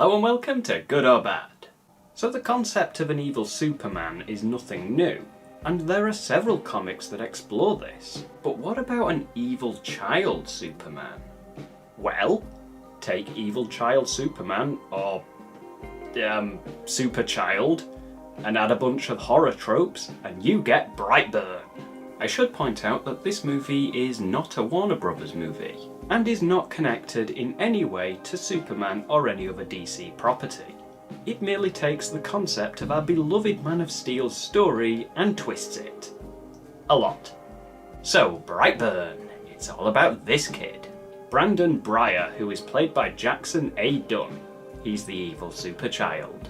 Hello and welcome to Good or Bad. So the concept of an evil Superman is nothing new, and there are several comics that explore this. But what about an evil child Superman? Well, take evil child Superman, or Super Child, and add a bunch of horror tropes, and you get Brightburn. I should point out that this movie is not a Warner Brothers movie, and is not connected in any way to Superman or any other DC property. It merely takes the concept of our beloved Man of Steel's story and twists it. A lot. So, Brightburn. It's all about this kid, Brandon Breyer, who is played by Jackson A. Dunn. He's the evil super child.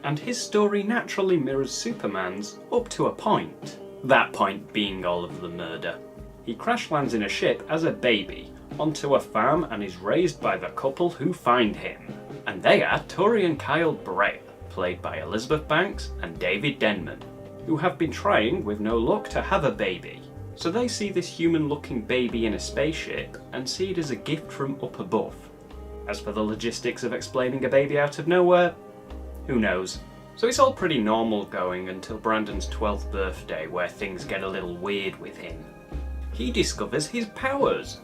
And his story naturally mirrors Superman's up to a point. That point being all of the murder. He crash lands in a ship as a baby onto a farm and is raised by the couple who find him. And they are Tori and Kyle Breyer, played by Elizabeth Banks and David Denman, who have been trying with no luck to have a baby. So they see this human-looking baby in a spaceship and see it as a gift from up above. As for the logistics of explaining a baby out of nowhere, who knows? So it's all pretty normal going until Brandon's 12th birthday, where things get a little weird with him. He discovers his powers.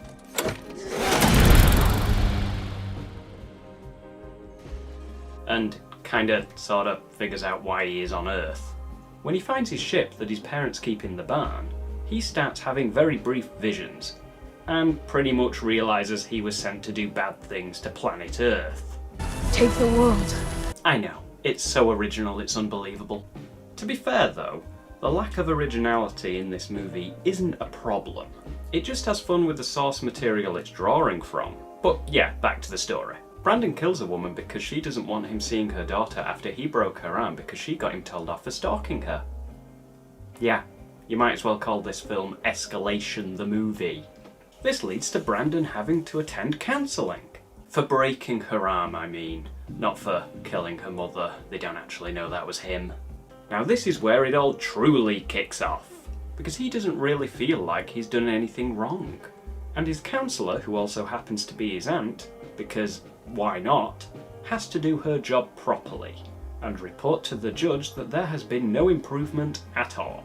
And kinda sorta figures out why he is on Earth. When he finds his ship that his parents keep in the barn, he starts having very brief visions, and pretty much realises he was sent to do bad things to planet Earth. Take the world. I know. It's so original, it's unbelievable. To be fair though, the lack of originality in this movie isn't a problem. It just has fun with the source material it's drawing from. But yeah, back to the story. Brandon kills a woman because she doesn't want him seeing her daughter after he broke her arm because she got him told off for stalking her. Yeah, you might as well call this film Escalation the Movie. This leads to Brandon having to attend counselling. For breaking her arm, I mean. Not for killing her mother. They don't actually know that was him. Now this is where it all truly kicks off, because he doesn't really feel like he's done anything wrong. And his counsellor, who also happens to be his aunt, because why not, has to do her job properly, and report to the judge that there has been no improvement at all.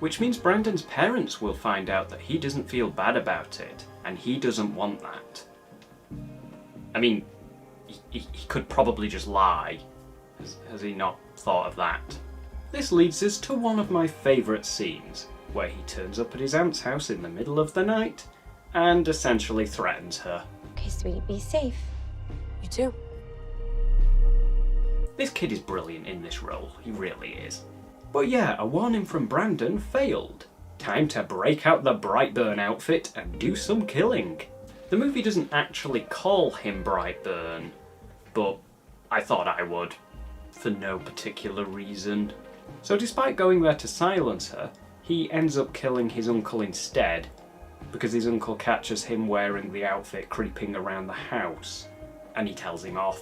Which means Brandon's parents will find out that he doesn't feel bad about it, and he doesn't want that. I mean, he could probably just lie. Has he not thought of that? This leads us to one of my favourite scenes, where he turns up at his aunt's house in the middle of the night and essentially threatens her. Okay, sweetie, be safe. You too. This kid is brilliant in this role, he really is. But yeah, a warning from Brandon failed. Time to break out the Brightburn outfit and do some killing. The movie doesn't actually call him Brightburn, but I thought I would, for no particular reason. So despite going there to silence her, he ends up killing his uncle instead, because his uncle catches him wearing the outfit creeping around the house, and he tells him off.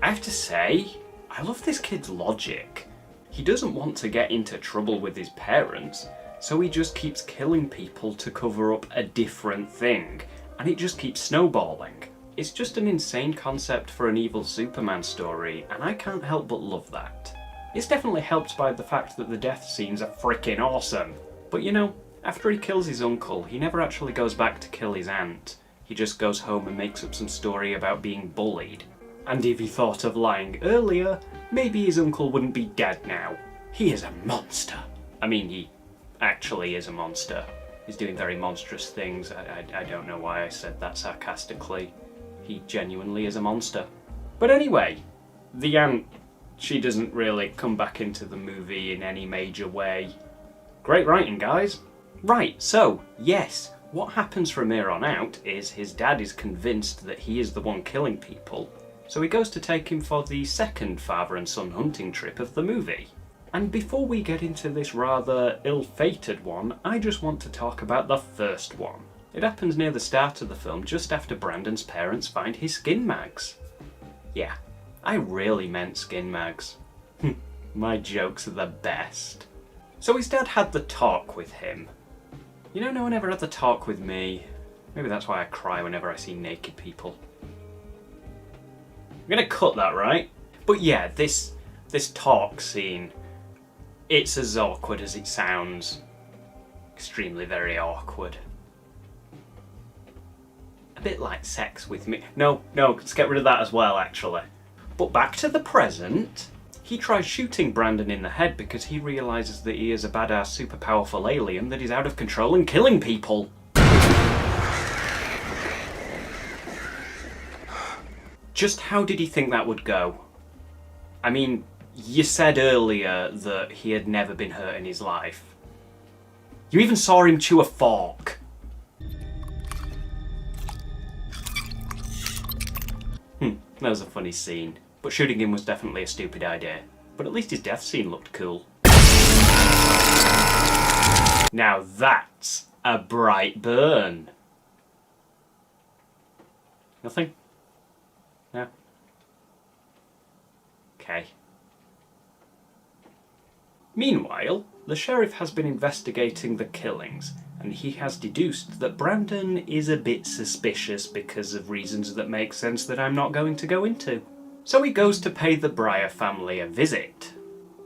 I have to say, I love this kid's logic. He doesn't want to get into trouble with his parents, so he just keeps killing people to cover up a different thing. And it just keeps snowballing. It's just an insane concept for an evil Superman story, and I can't help but love that. It's definitely helped by the fact that the death scenes are freaking awesome. But you know, after he kills his uncle, he never actually goes back to kill his aunt. He just goes home and makes up some story about being bullied. And if he thought of lying earlier, maybe his uncle wouldn't be dead now. He is a monster. I mean, he actually is a monster. He's doing very monstrous things. I don't know why I said that sarcastically. He genuinely is a monster. But anyway, the aunt, she doesn't really come back into the movie in any major way. Great writing, guys. Right, so, yes, what happens from here on out is his dad is convinced that he is the one killing people, so he goes to take him for the second father and son hunting trip of the movie. And before we get into this rather ill-fated one, I just want to talk about the first one. It happens near the start of the film, just after Brandon's parents find his skin mags. Yeah, I really meant skin mags. My jokes are the best. So his dad had the talk with him. You know, no one ever had the talk with me. Maybe that's why I cry whenever I see naked people. I'm gonna cut that, right? But yeah, this talk scene, it's as awkward as it sounds. Extremely very awkward. A bit like sex with me. No, let's get rid of that as well, actually. But back to the present. He tries shooting Brandon in the head because he realises that he is a badass, super powerful alien that is out of control and killing people. Just how did he think that would go? I mean, you said earlier that he had never been hurt in his life. You even saw him chew a fork. That was a funny scene. But shooting him was definitely a stupid idea. But at least his death scene looked cool. Now that's a bright burn. Nothing? No? Okay. Meanwhile, the sheriff has been investigating the killings, and he has deduced that Brandon is a bit suspicious because of reasons that make sense that I'm not going to go into. So he goes to pay the Breyer family a visit,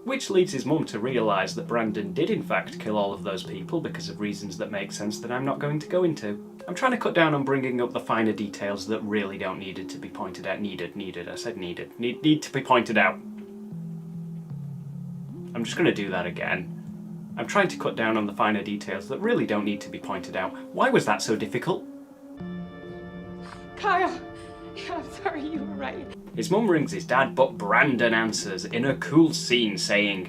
which leads his mum to realise that Brandon did in fact kill all of those people because of reasons that make sense that I'm not going to go into. I'm trying to cut down on bringing up the finer details that really don't need to be pointed out. Need to be pointed out. I'm just going to do that again. I'm trying to cut down on the finer details that really don't need to be pointed out. Why was that so difficult? Kyle, I'm sorry, you were right. His mum rings his dad, but Brandon answers in a cool scene saying,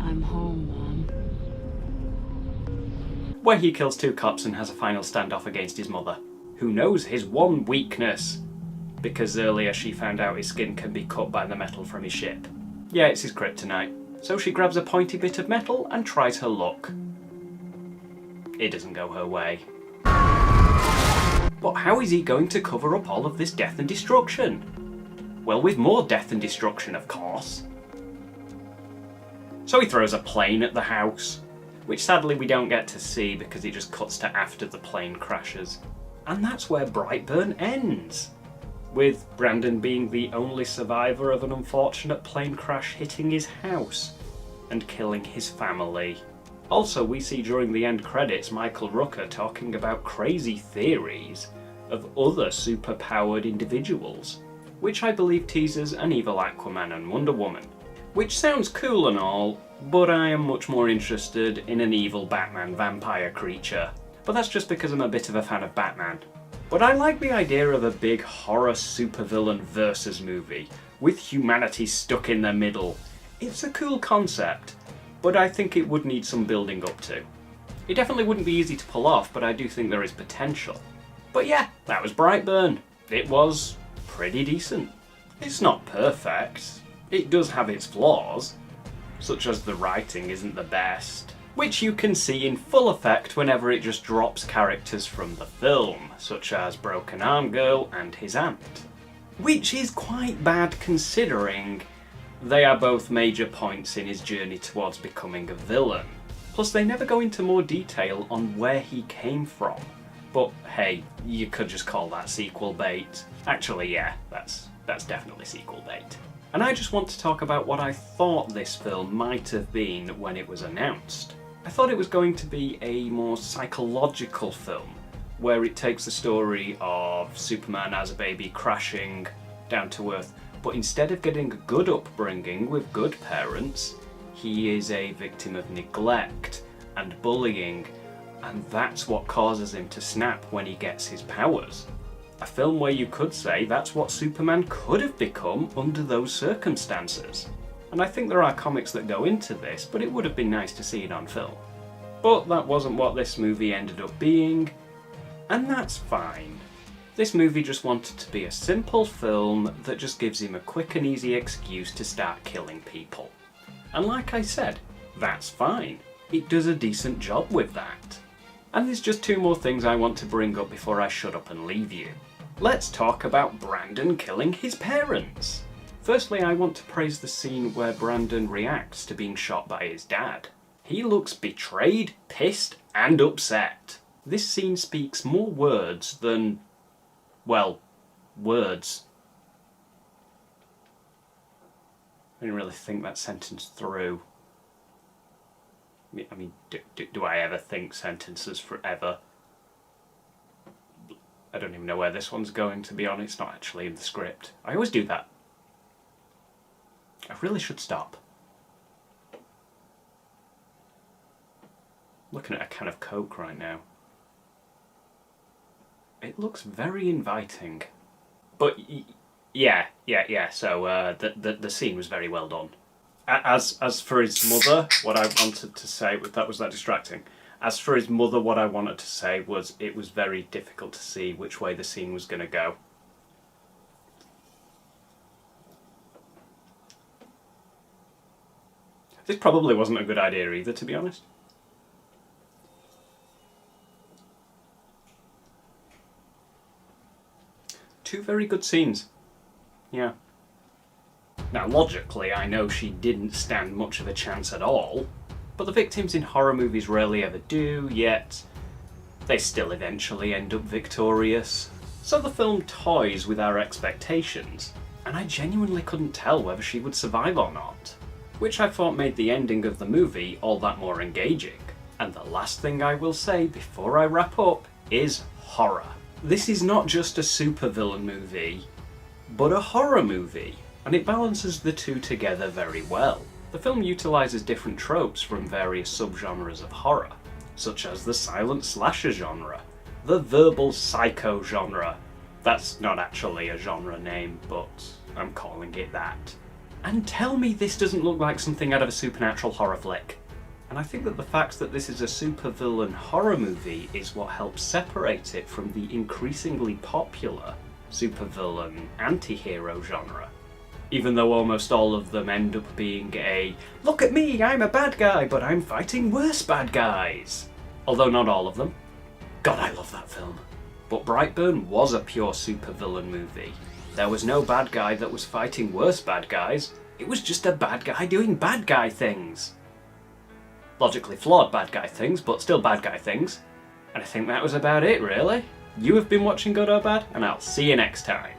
I'm home, Mom. Where he kills 2 cops and has a final standoff against his mother, who knows his one weakness, because earlier she found out his skin can be cut by the metal from his ship. Yeah, it's his kryptonite. So she grabs a pointy bit of metal and tries her luck. It doesn't go her way. But how is he going to cover up all of this death and destruction? Well, with more death and destruction, of course. So he throws a plane at the house, which sadly we don't get to see because it just cuts to after the plane crashes. And that's where Brightburn ends, with Brandon being the only survivor of an unfortunate plane crash hitting his house and killing his family. Also, we see during the end credits Michael Rooker talking about crazy theories of other superpowered individuals, which I believe teases an evil Aquaman and Wonder Woman. Which sounds cool and all, but I am much more interested in an evil Batman vampire creature. But that's just because I'm a bit of a fan of Batman. But I like the idea of a big horror supervillain versus movie, with humanity stuck in the middle. It's a cool concept, but I think it would need some building up to. It definitely wouldn't be easy to pull off, but I do think there is potential. But yeah, that was Brightburn. It was pretty decent. It's not perfect. It does have its flaws, such as the writing isn't the best, which you can see in full effect whenever it just drops characters from the film, such as Broken Arm Girl and his aunt. Which is quite bad considering they are both major points in his journey towards becoming a villain. Plus they never go into more detail on where he came from. But hey, you could just call that sequel bait. Actually yeah, that's definitely sequel bait. And I just want to talk about what I thought this film might have been when it was announced. I thought it was going to be a more psychological film, where it takes the story of Superman as a baby crashing down to Earth, but instead of getting a good upbringing with good parents, he is a victim of neglect and bullying, and that's what causes him to snap when he gets his powers. A film where you could say that's what Superman could have become under those circumstances. And I think there are comics that go into this, but it would have been nice to see it on film. But that wasn't what this movie ended up being, and that's fine. This movie just wanted to be a simple film that just gives him a quick and easy excuse to start killing people. And like I said, that's fine. It does a decent job with that. And there's just 2 more things I want to bring up before I shut up and leave you. Let's talk about Brandon killing his parents. Firstly, I want to praise the scene where Brandon reacts to being shot by his dad. He looks betrayed, pissed, and upset. This scene speaks more words than, well, words. I didn't really think that sentence through. I mean, do I ever think sentences forever? I don't even know where this one's going, to be honest. It's not actually in the script. I always do that. I really should stop. Looking at a can of Coke right now. It looks very inviting. But yeah. So the scene was very well done. As for his mother, what I wanted to say, that was that distracting. As for his mother, what I wanted to say was it was very difficult to see which way the scene was going to go. This probably wasn't a good idea either, to be honest. Two very good scenes. Yeah. Now, logically, I know she didn't stand much of a chance at all, but the victims in horror movies rarely ever do, yet they still eventually end up victorious. So the film toys with our expectations, and I genuinely couldn't tell whether she would survive or not, which I thought made the ending of the movie all that more engaging. And the last thing I will say before I wrap up is horror. This is not just a supervillain movie, but a horror movie, and it balances the two together very well. The film utilises different tropes from various subgenres of horror, such as the silent slasher genre, the verbal psycho genre. That's not actually a genre name, but I'm calling it that. And tell me this doesn't look like something out of a supernatural horror flick. And I think that the fact that this is a supervillain horror movie is what helps separate it from the increasingly popular supervillain anti-hero genre. Even though almost all of them end up being a, look at me, I'm a bad guy, but I'm fighting worse bad guys. Although not all of them. God, I love that film. But Brightburn was a pure supervillain movie. There was no bad guy that was fighting worse bad guys. It was just a bad guy doing bad guy things. Logically flawed bad guy things, but still bad guy things. And I think that was about it, really. You have been watching Good or Bad, and I'll see you next time.